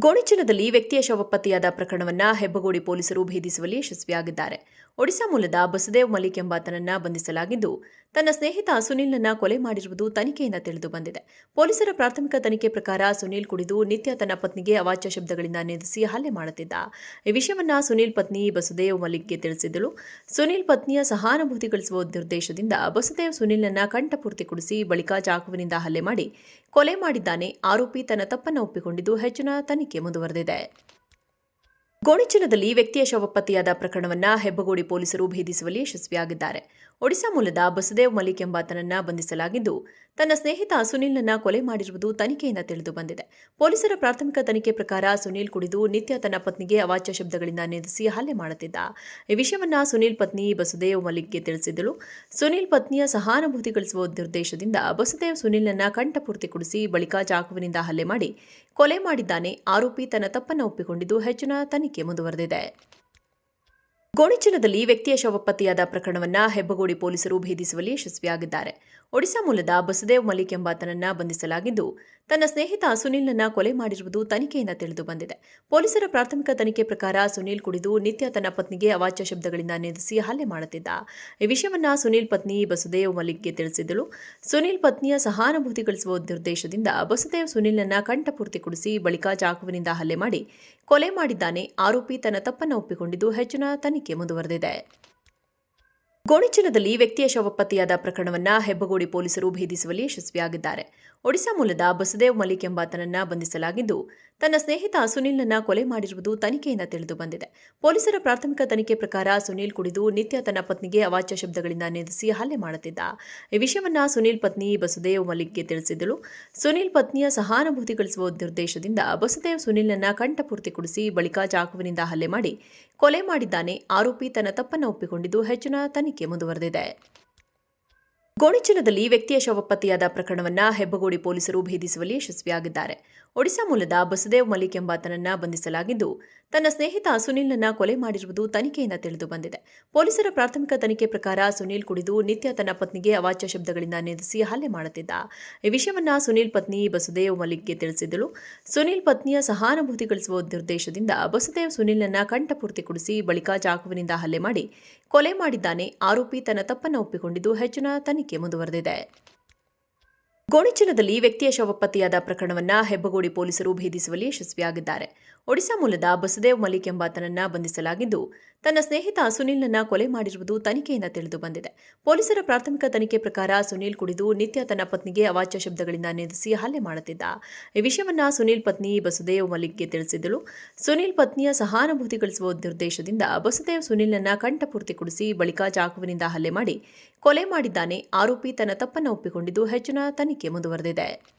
ಗೋಣಿಚೀಲದಲ್ಲಿ ವ್ಯಕ್ತಿಯ ಶವ ಪತ್ತೆಯಾದ ಪ್ರಕರಣವನ್ನು ಹೆಬ್ಬಗೋಡಿ ಪೊಲೀಸರು ಭೇದಿಸುವಲ್ಲಿ ಯಶಸ್ವಿಯಾಗಿದ್ದಾರೆ. ಒಡಿಶಾ ಮೂಲದ ಬಸುದೇವ್ ಮಲಿಕ್ ಎಂಬಾತನನ್ನ ಬಂಧಿಸಲಾಗಿದ್ದು, ತನ್ನ ಸ್ನೇಹಿತ ಸುನೀಲ್ನನ್ನ ಕೊಲೆ ಮಾಡಿರುವುದು ತನಿಖೆಯಿಂದ ತಿಳಿದು ಬಂದಿದೆ. ಪೊಲೀಸರ ಪ್ರಾಥಮಿಕ ತನಿಖೆ ಪ್ರಕಾರ ಸುನೀಲ್ ಕುಡಿದು ನಿತ್ಯ ತನ್ನ ಪತ್ನಿಗೆ ಅವಾಚ್ಯ ಶಬ್ದಗಳಿಂದ ನಿಂದಿಸಿ ಹಲ್ಲೆ ಮಾಡುತ್ತಿದ್ದ. ಈ ವಿಷಯವನ್ನ ಸುನೀಲ್ ಪತ್ನಿ ಬಸುದೇವ್ ಮಲಿಕ್ಗೆ ತಿಳಿಸಿದ್ದಳು. ಸುನೀಲ್ ಪತ್ನಿಯ ಸಹಾನುಭೂತಿ ಗಳಿಸುವ ಉದ್ದೇಶದಿಂದ ಬಸುದೇವ್ ಸುನೀಲ್ನನ್ನ ಕಂಠಪೂರ್ತಿ ಕುಡಿಸಿ ಬಳಿಕ ಚಾಕುವಿನಿಂದ ಹಲ್ಲೆ ಮಾಡಿ ಕೊಲೆ ಮಾಡಿದ್ದಾನೆ. ಆರೋಪಿ ತನ್ನ ತಪ್ಪನ್ನು ಒಪ್ಪಿಕೊಂಡಿದ್ದು ಹೆಚ್ಚಿನ ತನಿಖೆ ಮುಂದುವರೆದಿದೆ. ಗೋಣಿಚೀಲದಲ್ಲಿ ವ್ಯಕ್ತಿಯ ಶವ ಪತ್ತೆಯಾದ ಪ್ರಕರಣವನ್ನು ಹೆಬ್ಬಗೋಡಿ ಪೊಲೀಸರು ಭೇದಿಸುವಲ್ಲಿ ಯಶಸ್ವಿಯಾಗಿದ್ದಾರೆ. ಒಡಿಶಾ ಮೂಲದ ಬಸುದೇವ್ ಮಲಿಕ್ ಎಂಬಾತನನ್ನ ಬಂಧಿಸಲಾಗಿದ್ದು, ತನ್ನ ಸ್ನೇಹಿತ ಸುನೀಲ್ನನ್ನ ಕೊಲೆ ಮಾಡಿರುವುದು ತನಿಖೆಯಿಂದ ತಿಳಿದು ಬಂದಿದೆ. ಪೊಲೀಸರ ಪ್ರಾಥಮಿಕ ತನಿಖೆ ಪ್ರಕಾರ ಸುನೀಲ್ ಕುಡಿದು ನಿತ್ಯ ತನ್ನ ಪತ್ನಿಗೆ ಅವಾಚ್ಯ ಶಬ್ದಗಳಿಂದ ನಿಂದಿಸಿ ಹಲ್ಲೆ ಮಾಡುತ್ತಿದ್ದ. ಈ ವಿಷಯವನ್ನ ಸುನೀಲ್ ಪತ್ನಿ ಬಸುದೇವ್ ಮಲಿಕ್ಗೆ ತಿಳಿಸಿದ್ದಳು. ಸುನೀಲ್ ಪತ್ನಿಯ ಸಹಾನುಭೂತಿ ಗಳಿಸುವ ಉದ್ದೇಶದಿಂದ ಬಸುದೇವ್ ಸುನೀಲ್ನನ್ನ ಕಂಠಪೂರ್ತಿ ಕುಡಿಸಿ ಬಳಿಕ ಚಾಕುವಿನಿಂದ ಹಲ್ಲೆ ಮಾಡಿ ಕೊಲೆ ಮಾಡಿದ್ದಾನೆ. ಆರೋಪಿ ತನ್ನ ತಪ್ಪನ್ನು ಒಪ್ಪಿಕೊಂಡಿದ್ದು ಹೆಚ್ಚಿನ ತನಿಖೆ ಮುಂದುವರೆದಿದೆ. ಗೋಣಿಚೀಲದಲ್ಲಿ ವ್ಯಕ್ತಿಯ ಶವ ಪತ್ತೆಯಾದ ಪ್ರಕರಣವನ್ನು ಹೆಬ್ಬಗೋಡಿ ಪೊಲೀಸರು ಭೇದಿಸುವಲ್ಲಿ ಯಶಸ್ವಿಯಾಗಿದ್ದಾರೆ. ಒಡಿಶಾ ಮೂಲದ ಬಸುದೇವ್ ಮಲಿಕ್ ಎಂಬಾತನನ್ನ ಬಂಧಿಸಲಾಗಿದ್ದು, ತನ್ನ ಸ್ನೇಹಿತ ಸುನೀಲ್ನನ್ನ ಕೊಲೆ ಮಾಡಿರುವುದು ತನಿಖೆಯಿಂದ ತಿಳಿದು ಬಂದಿದೆ. ಪೊಲೀಸರ ಪ್ರಾಥಮಿಕ ತನಿಖೆ ಪ್ರಕಾರ ಸುನೀಲ್ ಕುಡಿದು ನಿತ್ಯ ತನ್ನ ಪತ್ನಿಗೆ ಅವಾಚ್ಯ ಶಬ್ದಗಳಿಂದ ನಿಂದಿಸಿ ಹಲ್ಲೆ ಮಾಡುತ್ತಿದ್ದ. ಈ ವಿಷಯವನ್ನ ಸುನೀಲ್ ಪತ್ನಿ ಬಸುದೇವ್ ಮಲಿಕ್ಗೆ ತಿಳಿಸಿದ್ದಳು. ಸುನೀಲ್ ಪತ್ನಿಯ ಸಹಾನುಭೂತಿ ಗಳಿಸುವ ಉದ್ದೇಶದಿಂದ ಬಸುದೇವ್ ಸುನೀಲ್ನನ್ನ ಕಂಠಪೂರ್ತಿ ಕುಡಿಸಿ ಬಳಿಕ ಚಾಕುವಿನಿಂದ ಹಲ್ಲೆ ಮಾಡಿ ಕೊಲೆ ಮಾಡಿದ್ದಾನೆ. ಆರೋಪಿ ತನ್ನ ತಪ್ಪನ್ನು ಒಪ್ಪಿಕೊಂಡಿದ್ದು ಹೆಚ್ಚಿನ ತನಿಖೆ ಮುಂದುವರೆದಿದೆ. ಗೋಣಿಚೀಲದಲ್ಲಿ ವ್ಯಕ್ತಿಯ ಶವ ಪತ್ತೆಯಾದ ಪ್ರಕರಣವನ್ನು ಹೆಬ್ಬಗೋಡಿ ಪೊಲೀಸರು ಭೇದಿಸುವಲ್ಲಿ ಯಶಸ್ವಿಯಾಗಿದ್ದಾರೆ. ಒಡಿಶಾ ಮೂಲದ ಬಸುದೇವ್ ಮಲಿಕ್ ಎಂಬಾತನನ್ನ ಬಂಧಿಸಲಾಗಿದ್ದು, ತನ್ನ ಸ್ನೇಹಿತ ಸುನೀಲ್ನನ್ನ ಕೊಲೆ ಮಾಡಿರುವುದು ತನಿಖೆಯಿಂದ ತಿಳಿದು ಬಂದಿದೆ. ಪೊಲೀಸರ ಪ್ರಾಥಮಿಕ ತನಿಖೆ ಪ್ರಕಾರ ಸುನೀಲ್ ಕುಡಿದು ನಿತ್ಯ ತನ್ನ ಪತ್ನಿಗೆ ಅವಾಚ್ಯ ಶಬ್ದಗಳಿಂದ ನಿಂದಿಸಿ ಹಲ್ಲೆ ಮಾಡುತ್ತಿದ್ದ. ಈ ವಿಷಯವನ್ನ ಸುನೀಲ್ ಪತ್ನಿ ಬಸುದೇವ್ ಮಲಿಕ್ಗೆ ತಿಳಿಸಿದ್ದಳು. ಸುನೀಲ್ ಪತ್ನಿಯ ಸಹಾನುಭೂತಿ ಗಳಿಸುವ ಉದ್ದೇಶದಿಂದ ಬಸುದೇವ್ ಸುನೀಲ್ನನ್ನ ಕಂಠಪೂರ್ತಿ ಕುಡಿಸಿ ಬಳಿಕ ಚಾಕುವಿನಿಂದ ಹಲ್ಲೆ ಮಾಡಿ ಕೊಲೆ ಮಾಡಿದ್ದಾನೆ. ಆರೋಪಿ ತನ್ನ ತಪ್ಪನ್ನು ಒಪ್ಪಿಕೊಂಡಿದ್ದು ಹೆಚ್ಚಿನ ತನಿಖೆ ಮುಂದುವರೆದಿದೆ. ಗೋಣಿಚೀಲದಲ್ಲಿ ವ್ಯಕ್ತಿಯ ಶವ ಪತ್ತೆಯಾದ ಪ್ರಕರಣವನ್ನು ಹೆಬ್ಬಗೋಡಿ ಪೊಲೀಸರು ಭೇದಿಸುವಲ್ಲಿ ಯಶಸ್ವಿಯಾಗಿದ್ದಾರೆ. ಒಡಿಶಾ ಮೂಲದ ಬಸುದೇವ್ ಮಲಿಕ್ ಎಂಬಾತನನ್ನ ಬಂಧಿಸಲಾಗಿದ್ದು, ತನ್ನ ಸ್ನೇಹಿತ ಸುನೀಲ್ನನ್ನ ಕೊಲೆ ಮಾಡಿರುವುದು ತನಿಖೆಯಿಂದ ತಿಳಿದು ಬಂದಿದೆ. ಪೊಲೀಸರ ಪ್ರಾಥಮಿಕ ತನಿಖೆ ಪ್ರಕಾರ ಸುನೀಲ್ ಕುಡಿದು ನಿತ್ಯ ತನ್ನ ಪತ್ನಿಗೆ ಅವಾಚ್ಯ ಶಬ್ದಗಳಿಂದ ನಿಂದಿಸಿ ಹಲ್ಲೆ ಮಾಡುತ್ತಿದ್ದ. ಈ ವಿಷಯವನ್ನ ಸುನೀಲ್ ಪತ್ನಿ ಬಸುದೇವ್ ಮಲಿಕ್ಗೆ ತಿಳಿಸಿದ್ದಳು. ಸುನೀಲ್ ಪತ್ನಿಯ ಸಹಾನುಭೂತಿ ಗಳಿಸುವ ಉದ್ದೇಶದಿಂದ ಬಸುದೇವ್ ಸುನೀಲ್ನನ್ನ ಕಂಠಪೂರ್ತಿ ಕುಡಿಸಿ ಬಳಿಕ ಚಾಕುವಿನಿಂದ ಹಲ್ಲೆ ಮಾಡಿ ಕೊಲೆ ಮಾಡಿದ್ದಾನೆ. ಆರೋಪಿ ತನ್ನ ತಪ್ಪನ್ನು ಒಪ್ಪಿಕೊಂಡಿದ್ದು ಹೆಚ್ಚಿನ ತನಿಖೆ ಮುಂದುವರೆದಿದೆ. ಗೋಣಿಚೀಲದಲ್ಲಿ ವ್ಯಕ್ತಿಯ ಶವ ಪತ್ತೆಯಾದ ಪ್ರಕರಣವನ್ನು ಹೆಬ್ಬಗೋಡಿ ಪೊಲೀಸರು ಭೇದಿಸುವಲ್ಲಿ ಯಶಸ್ವಿಯಾಗಿದ್ದಾರೆ. ಒಡಿಶಾ ಮೂಲದ ಬಸುದೇವ್ ಮಲಿಕ್ ಎಂಬಾತನನ್ನ ಬಂಧಿಸಲಾಗಿದ್ದು, ತನ್ನ ಸ್ನೇಹಿತ ಸುನೀಲ್ನನ್ನ ಕೊಲೆ ಮಾಡಿರುವುದು ತನಿಖೆಯಿಂದ ತಿಳಿದು ಬಂದಿದೆ. ಪೊಲೀಸರ ಪ್ರಾಥಮಿಕ ತನಿಖೆ ಪ್ರಕಾರ ಸುನೀಲ್ ಕುಡಿದು ನಿತ್ಯ ತನ್ನ ಪತ್ನಿಗೆ ಅವಾಚ್ಯ ಶಬ್ದಗಳಿಂದ ನಿಂದಿಸಿ ಹಲ್ಲೆ ಮಾಡುತ್ತಿದ್ದ. ಈ ವಿಷಯವನ್ನ ಸುನೀಲ್ ಪತ್ನಿ ಬಸುದೇವ್ ಮಲಿಕ್ಗೆ ತಿಳಿಸಿದ್ದಳು. ಸುನೀಲ್ ಪತ್ನಿಯ ಸಹಾನುಭೂತಿ ಗಳಿಸುವ ಉದ್ದೇಶದಿಂದ ಬಸುದೇವ್ ಸುನೀಲ್ನನ್ನ ಕಂಠಪೂರ್ತಿ ಕುಡಿಸಿ ಬಳಿಕ ಚಾಕುವಿನಿಂದ ಹಲ್ಲೆ ಮಾಡಿ ಕೊಲೆ ಮಾಡಿದ್ದಾನೆ. ಆರೋಪಿ ತನ್ನ ತಪ್ಪನ್ನು ಒಪ್ಪಿಕೊಂಡಿದ್ದು ಹೆಚ್ಚಿನ ತನಿಖೆ ಮುಂದುವರೆದಿದೆ.